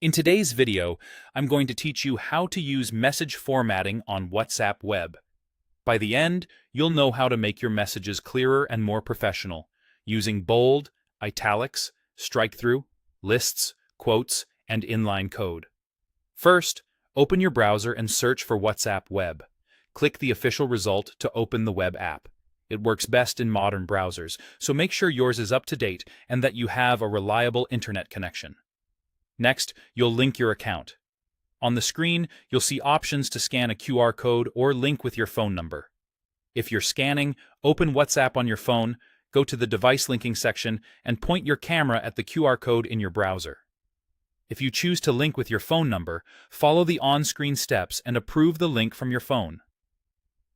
In today's video, I'm going to teach you how to use message formatting on WhatsApp Web. By the end, you'll know how to make your messages clearer and more professional, using bold, italics, strike-through, lists, quotes, and inline code. First, open your browser and search for WhatsApp Web. Click the official result to open the web app. It works best in modern browsers, so make sure yours is up to date and that you have a reliable internet connection. Next, you'll link your account. On the screen, you'll see options to scan a QR code or link with your phone number. If you're scanning, open WhatsApp on your phone, go to the device linking section, and point your camera at the QR code in your browser. If you choose to link with your phone number, follow the on-screen steps and approve the link from your phone.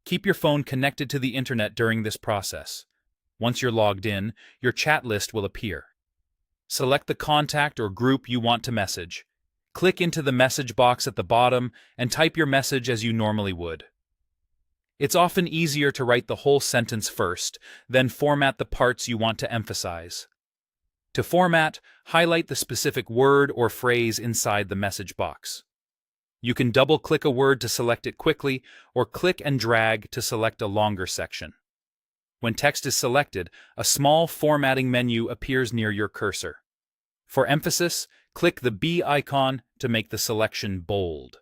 Keep your phone connected to the internet during this process. Once you're logged in, your chat list will appear. Select the contact or group you want to message. Click into the message box at the bottom and type your message as you normally would. It's often easier to write the whole sentence first, then format the parts you want to emphasize. To format, highlight the specific word or phrase inside the message box. You can double-click a word to select it quickly, or click and drag to select a longer section. When text is selected, a small formatting menu appears near your cursor. For emphasis, click the B icon to make the selection bold.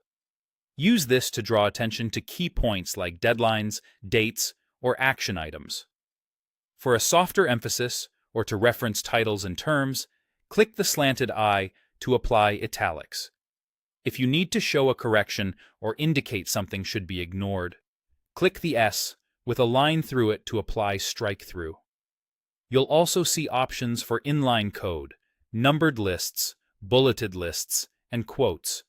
Use this to draw attention to key points like deadlines, dates, or action items. For a softer emphasis, or to reference titles and terms, click the slanted I to apply italics. If you need to show a correction or indicate something should be ignored, click the S with a line through it to apply strike-through. You'll also see options for inline code, numbered lists, bulleted lists, and quotes.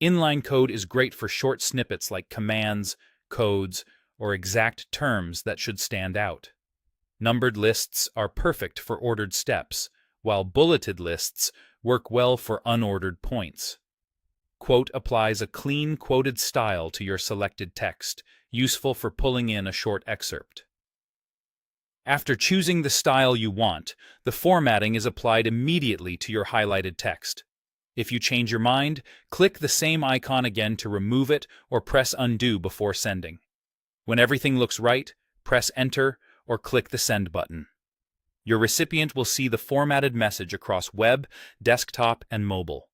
Inline code is great for short snippets like commands, codes, or exact terms that should stand out. Numbered lists are perfect for ordered steps, while bulleted lists work well for unordered points. Quote applies a clean quoted style to your selected text, useful for pulling in a short excerpt. After choosing the style you want, the formatting is applied immediately to your highlighted text. If you change your mind, click the same icon again to remove it or press undo before sending. When everything looks right, press enter or click the send button. Your recipient will see the formatted message across web, desktop, and mobile.